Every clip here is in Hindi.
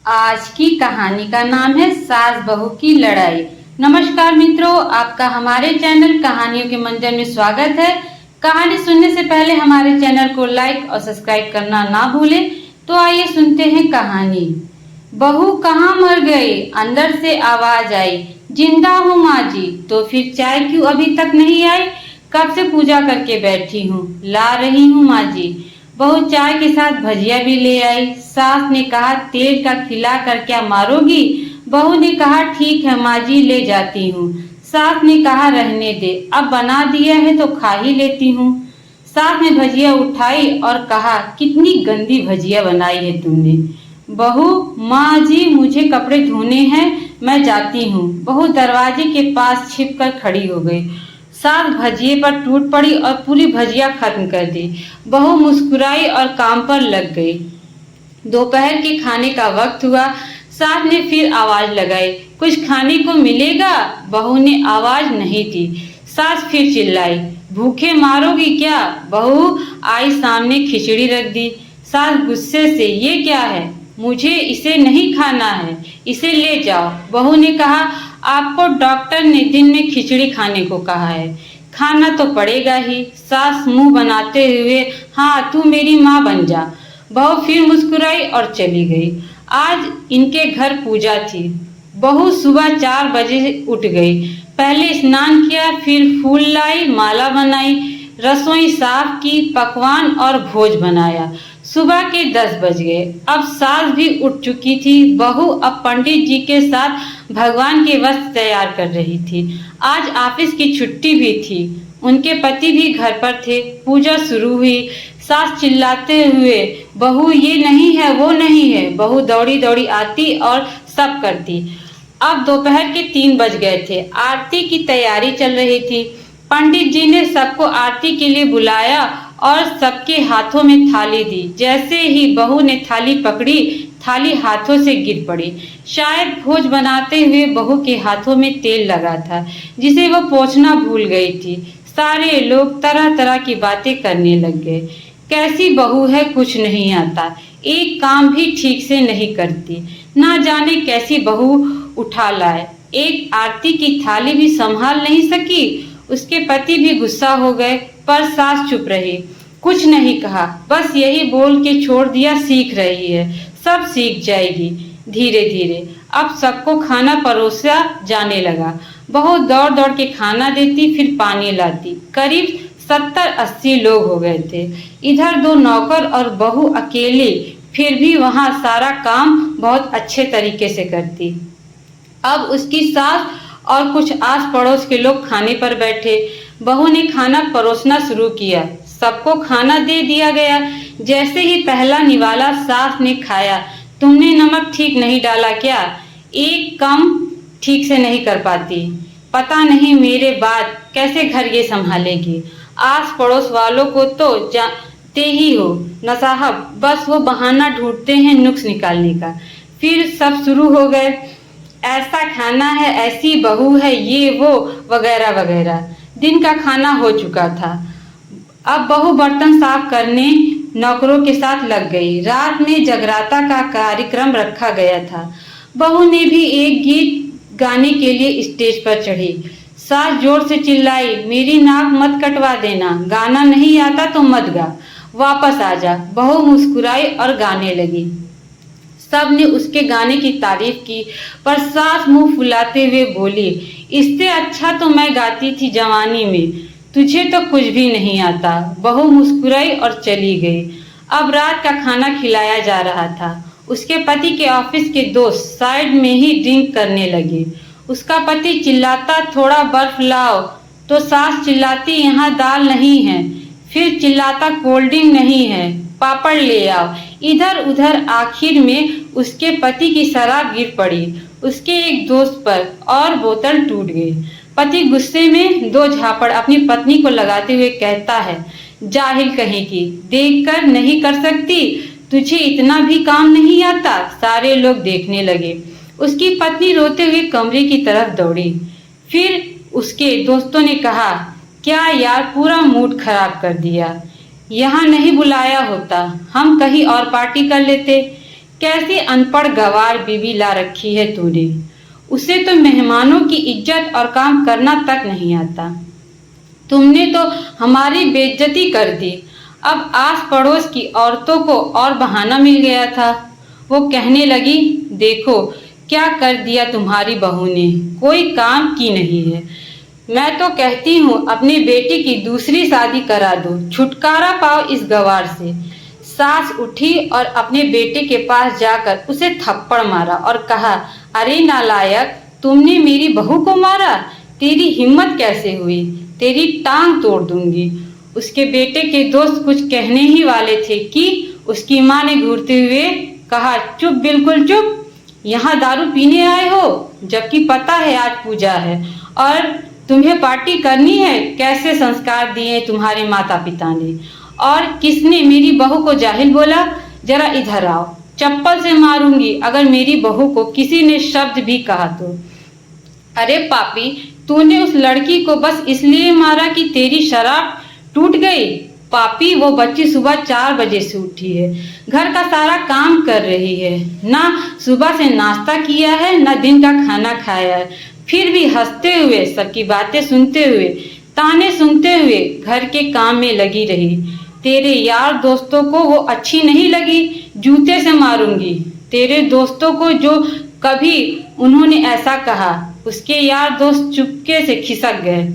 आज की कहानी का नाम है सास बहू की लड़ाई। नमस्कार मित्रों, आपका हमारे चैनल कहानियों के मंजर में स्वागत है। कहानी सुनने से पहले हमारे चैनल को लाइक और सब्सक्राइब करना ना भूलें। तो आइए सुनते हैं कहानी। बहू कहाँ मर गई? अंदर से आवाज आई। जिंदा हूँ माँ जी। तो फिर चाय क्यों अभी तक नहीं आई? कब से पूजा करके बैठी हूँ, ला रही हूँ माँ जी। बहू चाय के साथ भजिया भी ले आई। सास ने कहा तेल का खिला कर क्या मारोगी? बहू ने कहा ठीक है माँ जी, ले जाती हूँ। सास ने कहा रहने दे, अब बना दिया है तो खा ही लेती हूँ। सास ने भजिया उठाई और कहा कितनी गंदी भजिया बनाई है तुमने। बहू, माँ जी मुझे कपड़े धोने हैं, मैं जाती हूँ। बहू दरवाजे के पास छिप कर खड़ी हो गई। सास भजिए पर टूट पड़ी और पूरी भजिया खत्म कर दी। बहू मुस्कुराई और काम पर लग गई। दोपहर के खाने का वक्त हुआ। सास ने फिर आवाज लगाई, कुछ खाने को मिलेगा? बहू ने आवाज नहीं दी। सास फिर चिल्लाई, भूखे मारोगी क्या? बहू आई सामने खिचड़ी रख दी। सास गुस्से से, ये क्या है? मुझे इसे नहीं खाना है, इसे ले जाओ। बहू ने कहा आपको डॉक्टर ने दिन में खिचड़ी खाने को कहा है, खाना तो पड़ेगा ही। सास मुंह बनाते हुए, हाँ तू मेरी माँ बन जा। बहू फिर मुस्कुराई और चली गई। आज इनके घर पूजा थी। बहू सुबह 4 बजे उठ गई। पहले स्नान किया, फिर फूल लाई, माला बनाई, रसोई साफ की, पकवान और भोज बनाया। सुबह के 10 बज गए। अब सास भी उठ चुकी थी। बहू अब पंडित जी के साथ भगवान के वस्त्र तैयार कर रही थी। आज ऑफिस की छुट्टी भी थी। उनके पति भी घर पर थे। पूजा शुरू हुई। सास चिल्लाते हुए, बहू ये नहीं है, वो नहीं है। बहू दौड़ी दौड़ी आती और सब करती। अब दोपहर के 3 बज गए थे। आरती की तैयारी चल रही थी। पंडित जी ने सबको आरती के लिए बुलाया और सबके हाथों में थाली दी। जैसे ही बहू ने थाली पकड़ी, थाली हाथों से गिर पड़ी। शायद भोज बनाते हुए बहू के हाथों में तेल लगा था, जिसे वह पोंछना भूल गई थी। सारे लोग तरह तरह की बातें करने लग गए। कैसी बहू है, कुछ नहीं आता, एक काम भी ठीक से नहीं करती, ना जाने कैसी बहू उठा लाए। एक आरती की थाली भी संभाल नहीं सकी। उसके पति भी गुस्सा हो गए, पर सास चुप रही, कुछ नहीं कहा, बस यही बोल के छोड़ दिया, सीख रही है, सब सीख जाएगी धीरे धीरे। अब सबको खाना परोसा जाने लगा। बहू दौड़ दौड़ के खाना देती, फिर पानी लाती। करीब 70-80 लोग हो गए थे। इधर 2 नौकर और बहू अकेले, फिर भी वहां सारा काम बहुत अच्छे तरीके से करती। अब उसकी सास और कुछ आस पड़ोस के लोग खाने पर बैठे। बहू ने खाना परोसना शुरू किया। सबको खाना दे दिया गया। जैसे ही पहला निवाला सास ने खाया, तुमने नमक ठीक नहीं डाला क्या? एक कम ठीक से नहीं कर पाती, पता नहीं मेरे बाद कैसे घर ये संभालेगी। आस पड़ोस वालों को तो जानते ही हो न साहब, बस वो बहाना ढूंढते हैं नुक्स निकालने का। फिर सब शुरू हो गए, ऐसा खाना है, ऐसी बहू है, ये वो वगैरह वगैरह। दिन का खाना हो चुका था। अब बहू बर्तन साफ करने नौकरों के साथ लग गई। रात में जगराता का कार्यक्रम रखा गया था। बहू ने भी एक गीत गाने के लिए स्टेज पर चढ़ी। सास जोर से चिल्लाई, मेरी नाक मत कटवा देना, गाना नहीं आता तो मत गा, वापस आ जा। बहू मुस्कुराई और गाने लगी। सब ने उसके गाने की तारीफ की, पर सास मुंह फुलाते हुए बोली, इससे अच्छा तो मैं गाती थी जवानी में, तुझे तो कुछ भी नहीं आता। बहू मुस्कुराई और चली गई। अब रात का खाना खिलाया जा रहा था। उसके पति के ऑफिस के दोस्त साइड में ही ड्रिंक करने लगे। उसका पति चिल्लाता, थोड़ा बर्फ लाओ, तो सास चिल्लाती, यहाँ दाल नहीं है। फिर चिल्लाता, कोल्ड ड्रिंक नहीं है, पापड़ ले आओ। इधर उधर आखिर में उसके पति की शराब गिर पड़ी उसके एक दोस्त पर और बोतल टूट गई। पति गुस्से में 2 झापड़ अपनी पत्नी को लगाते हुए कहता है, जाहिल कहीं की, देखकर नहीं कर सकती, तुझे इतना भी काम नहीं आता। सारे लोग देखने लगे। उसकी पत्नी रोते हुए कमरे की तरफ दौड़ी। फिर उसके दोस्तों ने कहा, क्या यार, पूरा मूड खराब कर दिया, यहाँ नहीं बुलाया होता, हम कहीं और पार्टी कर लेते। कैसी अनपढ़ गंवार बीवी ला रखी है तूने। उसे तो मेहमानों की इज्जत और काम करना तक नहीं आता। तुमने तो हमारी बेइज्जती कर दी। अब आस पड़ोस की औरतों को और बहाना मिल गया था। वो कहने लगी, देखो क्या कर दिया तुम्हारी बहू ने, कोई काम की नहीं है। मैं तो कहती हूँ अपनी बेटी की दूसरी शादी करा दो, छुटकारा पाओ इस गंवार से। सास उठी और अपने बेटे के पास जाकर उसे थप्पड़ मारा और कहा, अरे नालायक, तुमने मेरी बहू को मारा, तेरी हिम्मत कैसे हुई, तेरी टांग तोड़ दूंगी। उसके बेटे के दोस्त कुछ कहने ही वाले थे कि उसकी माँ ने घूरते हुए कहा, चुप, बिल्कुल चुप, यहाँ दारू पीने आए हो, जबकि पता है आज पूजा है और तुम्हें पार्टी करनी है। कैसे संस्कार दिए तुम्हारे माता पिता ने, और किसने मेरी बहू को जाहिल बोला। जरा इधर आओ, चप्पल से मारूंगी अगर मेरी बहू को किसी ने शब्द भी कहा तो। अरे पापी, तूने उस लड़की को बस इसलिए मारा कि तेरी शराब टूट गई। पापी, वो बच्ची सुबह 4 बजे से उठी है, घर का सारा काम कर रही है, ना सुबह से नाश्ता किया है ना दिन का खाना खाया है, फिर भी हंसते हुए, सबकी बातें सुनते हुए, ताने सुनते हुए घर के काम में लगी रही। तेरे यार दोस्तों को वो अच्छी नहीं लगी, जूते से मारूंगी। तेरे दोस्तों को जो कभी उन्होंने ऐसा कहा, उसके यार दोस्त चुपके से खिसक गए।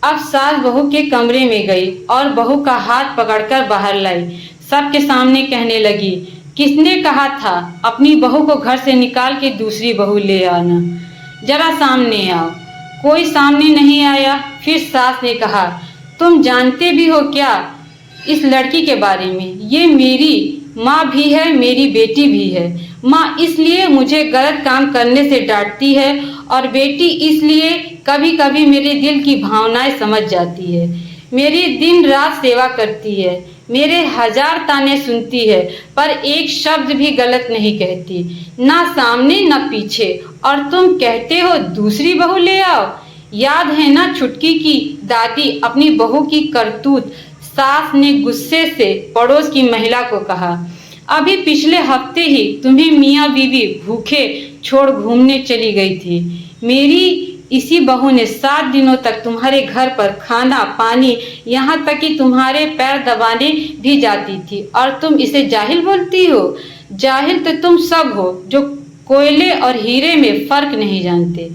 अब सास बहू के कमरे में गई और बहू का हाथ पकड़कर बाहर लाई। सबके सामने कहने लगी, किसने कहा था अपनी बहू को घर से निकाल के दूसरी बहू ले आना, जरा सामने आओ। कोई सामने नहीं आया। फिर सास ने कहा, तुम जानते भी हो क्या इस लड़की के बारे में, ये मेरी माँ भी है, मेरी बेटी भी है। माँ इसलिए मुझे गलत काम करने से डांटती है और बेटी इसलिए कभी कभी मेरे दिल की भावनाएं समझ जाती है। मेरी दिन रात सेवा करती है, मेरे 1000 ताने सुनती है, पर एक शब्द भी गलत नहीं कहती, ना सामने ना पीछे। और तुम कहते हो दूसरी बहू ले आओ। याद है ना छुटकी की दादी अपनी बहू की करतूत। सास ने गुस्से से पड़ोस की महिला को कहा, अभी पिछले हफ्ते ही तुम्हें मियाँ बीवी भूखे छोड़ घूमने चली गई थी। मेरी इसी बहू ने 7 दिनों तक तुम्हारे घर पर खाना पानी, यहाँ तक कि तुम्हारे पैर दबाने भी जाती थी, और तुम इसे जाहिल बोलती हो। जाहिल तो तुम सब हो जो कोयले और हीरे में फर्क नहीं जानते।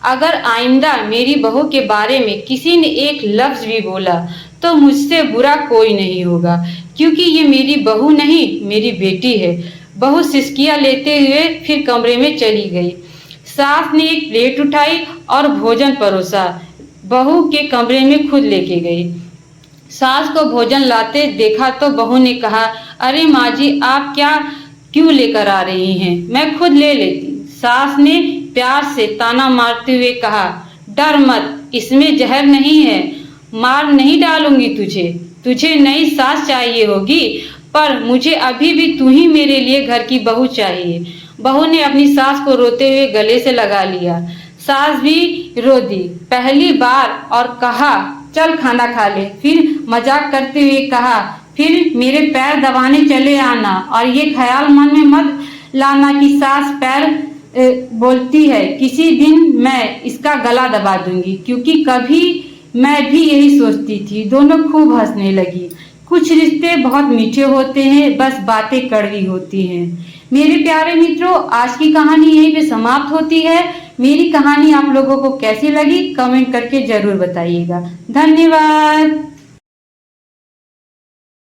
अगर आइंदा मेरी बहू के बारे में किसी ने एक लफ्ज भी बोला तो मुझसे बुरा कोई नहीं होगा, क्योंकि ये मेरी बहू नहीं, मेरी बेटी है। बहू सिसकियां लेते हुए फिर कमरे में चली गई। सास ने एक प्लेट उठाई और भोजन परोसा, बहू के कमरे में खुद लेके गई। सास को भोजन लाते देखा तो बहू ने कहा, अरे माँ जी, आप क्या क्यों लेकर आ रही हैं, मैं खुद ले लेती। सास ने प्यार से ताना मारते हुए कहा, डर मत, इसमें जहर नहीं है, मार नहीं डालूंगी तुझे। तुझे नई सास चाहिए होगी, पर मुझे अभी भी तू ही मेरे लिए घर की बहू चाहिए। बहू ने अपनी सास को रोते हुए गले से लगा लिया। सास भी रो दी पहली बार और कहा, चल खाना खा ले। फिर मजाक करते हुए कहा, फिर मेरे पैर दबाने चले आना, और ये ख्याल मन में मत लाना कि सास पैर बोलती है, किसी दिन मैं इसका गला दबा दूंगी, क्योंकि कभी मैं भी यही सोचती थी। दोनों खूब हंसने लगी। कुछ रिश्ते बहुत मीठे होते हैं, बस बातें कड़वी होती हैं। मेरे प्यारे मित्रों, आज की कहानी यहीं पे समाप्त होती है। मेरी कहानी आप लोगों को कैसी लगी कमेंट करके जरूर बताइएगा। धन्यवाद।